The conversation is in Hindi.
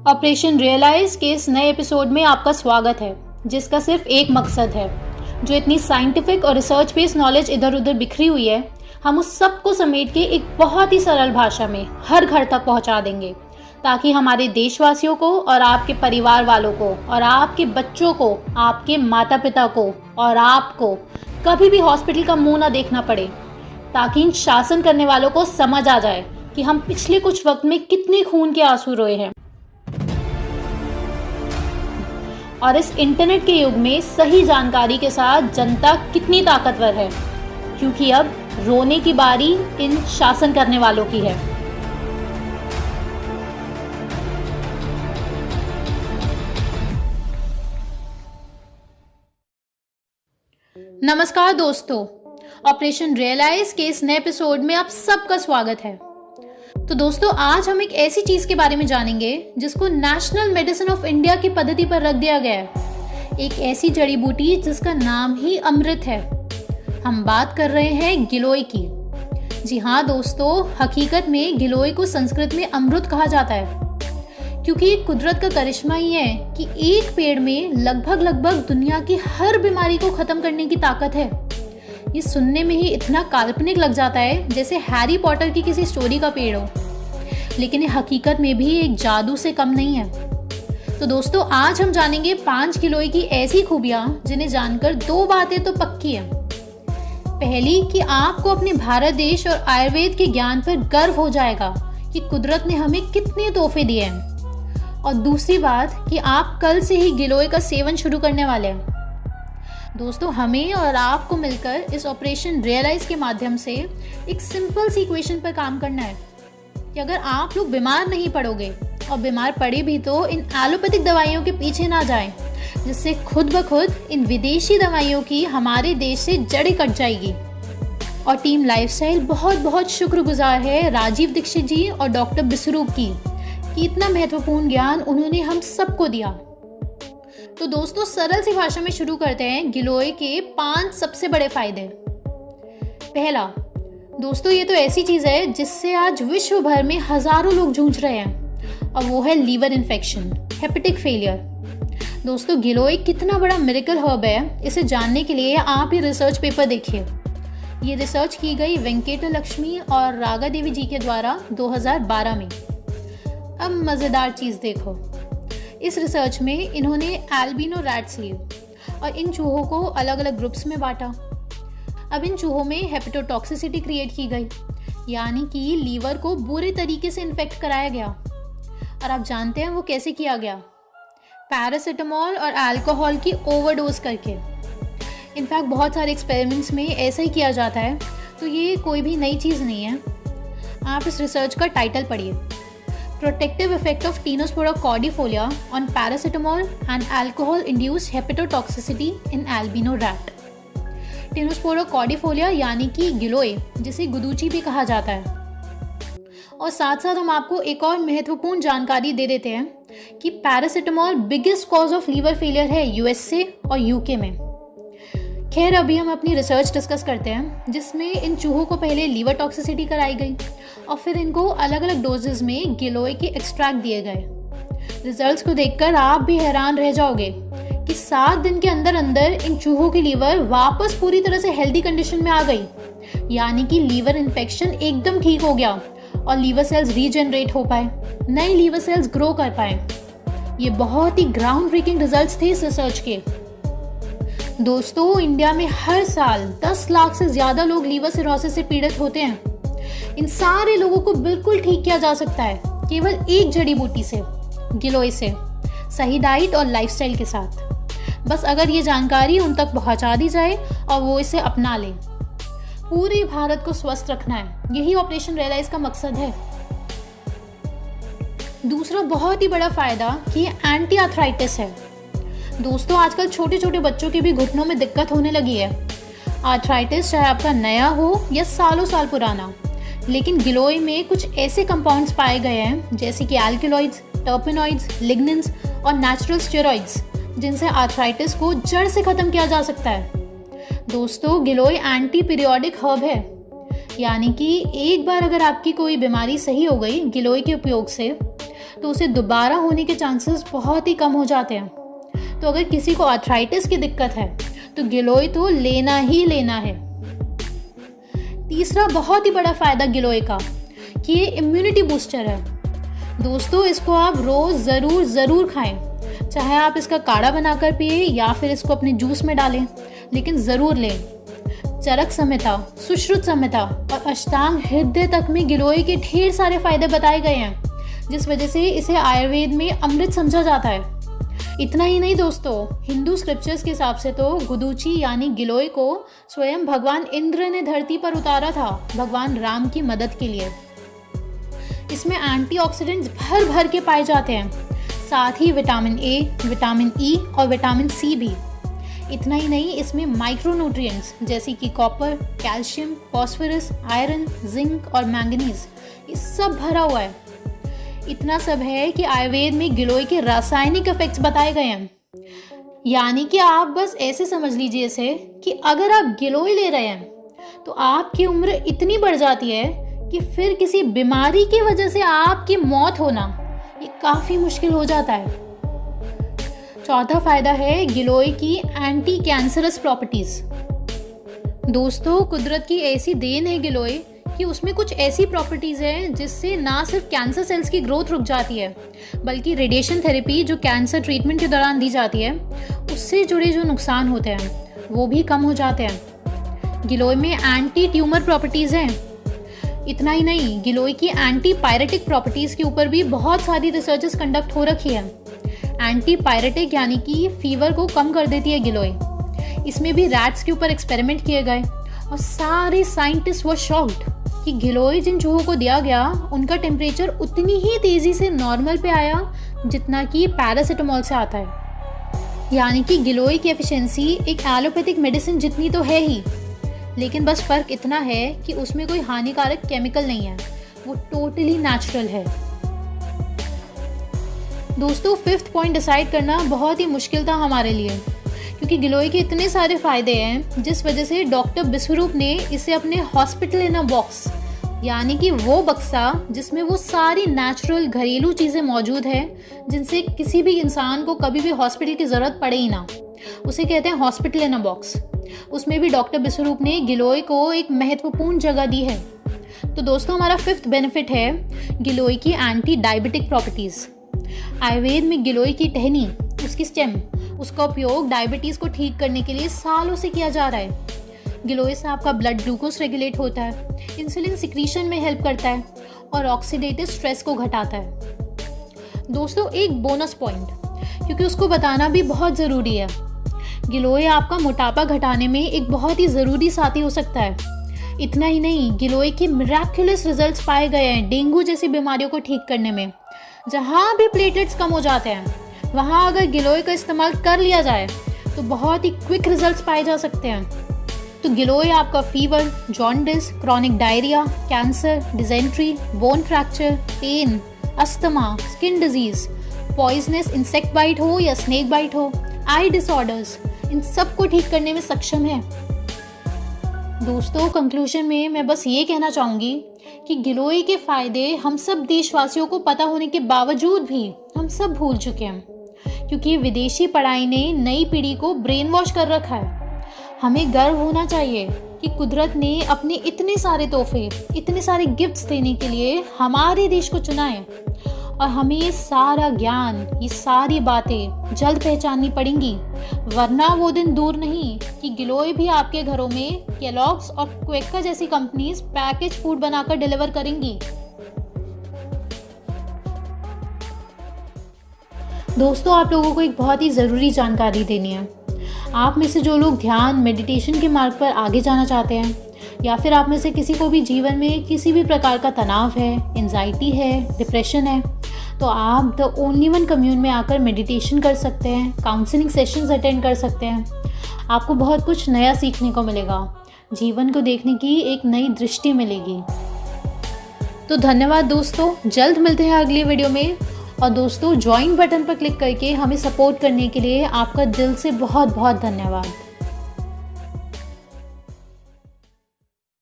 ऑपरेशन रियलाइज के इस नए एपिसोड में आपका स्वागत है, जिसका सिर्फ एक मकसद है। जो इतनी साइंटिफिक और रिसर्च बेस्ड नॉलेज इधर उधर बिखरी हुई है, हम उस सब को समेट के एक बहुत ही सरल भाषा में हर घर तक पहुंचा देंगे, ताकि हमारे देशवासियों को और आपके परिवार वालों को और आपके बच्चों को, आपके माता पिता को और आपको कभी भी हॉस्पिटल का मुंह ना देखना पड़े, ताकि इन शासन करने वालों को समझ आ जाए कि हम पिछले कुछ वक्त में कितने खून के आंसू रोए हैं। और इस इंटरनेट के युग में सही जानकारी के साथ जनता कितनी ताकतवर है, क्योंकि अब रोने की बारी इन शासन करने वालों की है। नमस्कार दोस्तों, ऑपरेशन रियलाइज के इस नए एपिसोड में आप सबका स्वागत है। तो दोस्तों, आज हम एक ऐसी चीज के बारे में जानेंगे जिसको नेशनल मेडिसिन ऑफ इंडिया की पद्धति पर रख दिया गया है। एक ऐसी जड़ी बूटी जिसका नाम ही अमृत है। हम बात कर रहे हैं गिलोय की। जी हाँ दोस्तों, हकीकत में गिलोय को संस्कृत में अमृत कहा जाता है, क्योंकि ये कुदरत का करिश्मा ही है कि एक पेड़ में लगभग दुनिया की हर बीमारी को खत्म करने की ताकत है। ये सुनने में ही इतना काल्पनिक लग जाता है जैसे हैरी पॉटर की किसी स्टोरी का पेड़ हो, लेकिन ये हकीकत में भी एक जादू से कम नहीं है। तो दोस्तों, आज हम जानेंगे 5 गिलोय की ऐसी खूबियां जिन्हें जानकर 2 बातें तो पक्की हैं। पहली कि आपको अपने भारत देश और आयुर्वेद के ज्ञान पर गर्व हो जाएगा कि कुदरत ने हमें कितने तोहफे दिए हैं। और दूसरी बात कि आप कल से ही गिलोय का सेवन शुरू करने वाले हैं। दोस्तों, हमें और आपको मिलकर इस ऑपरेशन रियलाइज के माध्यम से एक सिंपल सी इक्वेशन पर काम करना है कि अगर आप लोग बीमार नहीं पड़ोगे, और बीमार पड़े भी तो इन एलोपैथिक दवाइयों के पीछे ना जाएं, जिससे खुद ब खुद इन विदेशी दवाइयों की हमारे देश से जड़ें कट जाएगी। और टीम लाइफस्टाइल बहुत बहुत शुक्रगुजार है राजीव दीक्षित जी और डॉक्टर बिसरूप की, कि इतना महत्वपूर्ण ज्ञान उन्होंने हम सबको दिया। तो दोस्तों, सरल सी भाषा में शुरू करते हैं गिलोय के 5 सबसे बड़े फायदे। पहला, दोस्तों ये तो ऐसी चीज है जिससे आज विश्व भर में हजारों लोग जूझ रहे हैं, और वो है लीवर इन्फेक्शन, हेपेटिक फेलियर। दोस्तों, गिलोय कितना बड़ा मिरेकल हर्ब है, इसे जानने के लिए आप ये रिसर्च पेपर देखिए। ये रिसर्च की गई वेंकट लक्ष्मी और रागा देवी जी के द्वारा 2012 में। अब मजेदार चीज देखो, इस रिसर्च में इन्होंने एल्बिनो रैट्स लिए और इन चूहों को अलग अलग ग्रुप्स में बांटा। अब इन चूहों में हेपेटोटॉक्सिसिटी क्रिएट की गई, यानी कि लीवर को बुरे तरीके से इन्फेक्ट कराया गया। और आप जानते हैं वो कैसे किया गया? पैरासिटामोल और अल्कोहल की ओवरडोज करके। इनफैक्ट बहुत सारे एक्सपेरिमेंट्स में ऐसा ही किया जाता है, तो ये कोई भी नई चीज़ नहीं है। आप इस रिसर्च का टाइटल पढ़िए, Protective effect of Tinospora cordifolia on paracetamol and alcohol-induced hepatotoxicity in albino rat. Tinospora cordifolia यानी कि गिलोय, जिसे गुदूची भी कहा जाता है। और साथ साथ हम आपको एक और महत्वपूर्ण जानकारी दे देते हैं कि paracetamol biggest cause of liver failure है यूएसए और यूके में। खैर, अभी हम अपनी रिसर्च डिस्कस करते हैं, जिसमें इन चूहों को पहले लीवर टॉक्सिसिटी कराई गई और फिर इनको अलग अलग डोजेस में गिलोय के एक्सट्रैक्ट दिए गए। रिजल्ट्स को देखकर आप भी हैरान रह जाओगे कि 7 दिन के अंदर अंदर इन चूहों की लीवर वापस पूरी तरह से हेल्दी कंडीशन में आ गई, यानी कि लीवर इन्फेक्शन एकदम ठीक हो गया और लीवर सेल्स रीजनरेट हो पाए, नए लीवर सेल्स ग्रो कर पाए। ये बहुत ही ग्राउंड ब्रेकिंग रिजल्ट्स थे इस रिसर्च के। दोस्तों, इंडिया में हर साल 10 लाख से ज्यादा लोग लीवर सिरोसिस से पीड़ित होते हैं। इन सारे लोगों को बिल्कुल ठीक किया जा सकता है केवल एक जड़ी बूटी से, गिलोय से, सही डाइट और लाइफस्टाइल के साथ। बस अगर ये जानकारी उन तक पहुंचा दी जाए और वो इसे अपना लें। पूरे भारत को स्वस्थ रखना है, यही ऑपरेशन रियलाइज का मकसद है। दूसरा बहुत ही बड़ा फायदा कि ये एंटी आर्थराइटिस है। दोस्तों, आजकल छोटे छोटे बच्चों के भी घुटनों में दिक्कत होने लगी है। आर्थराइटिस चाहे आपका नया हो या सालों साल पुराना, लेकिन गिलोय में कुछ ऐसे कंपाउंड्स पाए गए हैं जैसे कि एल्कलॉइड्स, टर्पेनॉइड्स, लिग्निन्स और नेचुरल स्टेरॉइड्स, जिनसे आर्थराइटिस को जड़ से खत्म किया जा सकता है। दोस्तों, गिलोय एंटी पीरियोडिक हर्ब है, यानी कि एक बार अगर आपकी कोई बीमारी सही हो गई गिलोय के उपयोग से, तो उसे दोबारा होने के चांसेस बहुत ही कम हो जाते हैं। तो अगर किसी को आर्थराइटिस की दिक्कत है तो गिलोय तो लेना ही लेना है। तीसरा बहुत ही बड़ा फ़ायदा गिलोय का कि ये इम्यूनिटी बूस्टर है। दोस्तों, इसको आप रोज़ ज़रूर खाएं, चाहे आप इसका काढ़ा बनाकर पिए या फिर इसको अपने जूस में डालें, लेकिन ज़रूर लें। चरक संहिता, सुश्रुत संहिता और अष्टांग हृदय तक में गिलोय के ढेर सारे फायदे बताए गए हैं, जिस वजह से इसे आयुर्वेद में अमृत समझा जाता है। इतना ही नहीं दोस्तों, हिंदू स्क्रिप्चर्स के हिसाब से तो गुदुची यानी गिलोय को स्वयं भगवान इंद्र ने धरती पर उतारा था भगवान राम की मदद के लिए। इसमें एंटीऑक्सीडेंट्स भर भर के पाए जाते हैं, साथ ही विटामिन ए, विटामिन ई और विटामिन सी भी। इतना ही नहीं, इसमें माइक्रोन्यूट्रिएंट्स जैसे कि copper, calcium, phosphorus, iron, zinc और मैंगनीज, ये सब भरा हुआ है। इतना सब है कि आयुर्वेद में गिलोय के रासायनिक इफेक्ट्स बताए गए हैं। यानी कि आप बस ऐसे समझ लीजिए इसे कि अगर आप गिलोय ले रहे हैं तो आपकी उम्र इतनी बढ़ जाती है कि फिर किसी बीमारी की वजह से आपकी मौत होना ये काफ़ी मुश्किल हो जाता है। चौथा फायदा है गिलोय की एंटी कैंसरस प्रॉपर्टीज। दोस्तों, कुदरत की ऐसी देन है गिलोय कि उसमें कुछ ऐसी प्रॉपर्टीज़ हैं जिससे ना सिर्फ कैंसर सेल्स की ग्रोथ रुक जाती है, बल्कि रेडिएशन थेरेपी जो कैंसर ट्रीटमेंट के दौरान दी जाती है उससे जुड़े जो नुकसान होते हैं वो भी कम हो जाते हैं। गिलोय में एंटी ट्यूमर प्रॉपर्टीज़ हैं। इतना ही नहीं, गिलोय की एंटी पायरेटिक प्रॉपर्टीज़ के ऊपर भी बहुत सारी रिसर्चेस कंडक्ट हो रखी है। एंटी पायरेटिक यानी कि फीवर को कम कर देती है गिलोय। इसमें भी रैट्स के ऊपर एक्सपेरिमेंट किए गए और सारे साइंटिस्ट वो शॉक्ड कि गिलोय जिन चूहों को दिया गया उनका टेम्परेचर उतनी ही तेज़ी से नॉर्मल पे आया जितना कि पैरासीटामोल से आता है। यानी कि गिलोय की एफिशिएंसी एक एलोपैथिक मेडिसिन जितनी तो है ही, लेकिन बस फ़र्क इतना है कि उसमें कोई हानिकारक केमिकल नहीं है, वो टोटली नेचुरल है। दोस्तों, फिफ्थ पॉइंट डिसाइड करना बहुत ही मुश्किल था हमारे लिए, क्योंकि गिलोय के इतने सारे फ़ायदे हैं जिस वजह से डॉक्टर बिस्वरूप ने इसे अपने हॉस्पिटल इन अ बॉक्स, यानी कि वो बक्सा जिसमें वो सारी नेचुरल घरेलू चीज़ें मौजूद हैं जिनसे किसी भी इंसान को कभी भी हॉस्पिटल की ज़रूरत पड़े ही ना, उसे कहते हैं हॉस्पिटल इन अ बॉक्स। उसमें भी डॉक्टर बिस्वरूप ने गिलोय को एक महत्वपूर्ण जगह दी है। तो दोस्तों, हमारा फिफ्थ बेनिफिट है गिलोय की एंटी डायबिटिक प्रॉपर्टीज़। आयुर्वेद में गिलोय की टहनी, उसकी स्टेम, उसका उपयोग डायबिटीज़ को ठीक करने के लिए सालों से किया जा रहा है। गिलोय से आपका ब्लड ग्लूकोज रेगुलेट होता है, इंसुलिन सिक्रीशन में हेल्प करता है और ऑक्सीडेटिव स्ट्रेस को घटाता है। दोस्तों, एक बोनस पॉइंट, क्योंकि उसको बताना भी बहुत ज़रूरी है, गिलोय आपका मोटापा घटाने में एक बहुत ही ज़रूरी साथी हो सकता है। इतना ही नहीं, गिलोय के मिराक्युलस रिजल्ट्स पाए गए हैं डेंगू जैसी बीमारियों को ठीक करने में। जहाँ भी प्लेटलेट्स कम हो जाते हैं वहाँ अगर गिलोय का इस्तेमाल कर लिया जाए तो बहुत ही क्विक रिजल्ट्स पाए जा सकते हैं। तो गिलोय आपका fever, jaundice, chronic diarrhoea, cancer, dysentery, bone fracture, pain, asthma, skin disease, poisonous insect bite हो या स्नेक बाइट हो, आई डिसऑर्डर्स, इन सब को ठीक करने में सक्षम है। दोस्तों, कंक्लूजन में मैं बस ये कहना चाहूँगी कि गिलोय के फ़ायदे हम सब देशवासियों को पता होने के बावजूद भी हम सब भूल चुके हैं, क्योंकि विदेशी पढ़ाई ने नई पीढ़ी को ब्रेन वॉश कर रखा है। हमें गर्व होना चाहिए कि कुदरत ने अपने इतने सारे तोहफे, इतने सारे गिफ्ट्स देने के लिए हमारे देश को चुना है, और हमें ये सारा ज्ञान, ये सारी बातें जल्द पहचाननी पड़ेंगी, वरना वो दिन दूर नहीं कि गिलोय भी आपके घरों में केलॉग्स और क्वेकर जैसी कंपनीज पैकेज फूड बनाकर डिलीवर करेंगी। दोस्तों, आप लोगों को एक बहुत ही ज़रूरी जानकारी देनी है। आप में से जो लोग ध्यान, मेडिटेशन के मार्ग पर आगे जाना चाहते हैं, या फिर आप में से किसी को भी जीवन में किसी भी प्रकार का तनाव है, एंजाइटी है, डिप्रेशन है, तो आप द ओनली वन कम्यून में आकर मेडिटेशन कर सकते हैं, काउंसलिंग सेशंस अटेंड कर सकते हैं। आपको बहुत कुछ नया सीखने को मिलेगा, जीवन को देखने की एक नई दृष्टि मिलेगी। तो धन्यवाद दोस्तों, जल्द मिलते हैं अगली वीडियो में। और दोस्तों, ज्वाइन बटन पर क्लिक करके हमें सपोर्ट करने के लिए आपका दिल से बहुत बहुत धन्यवाद।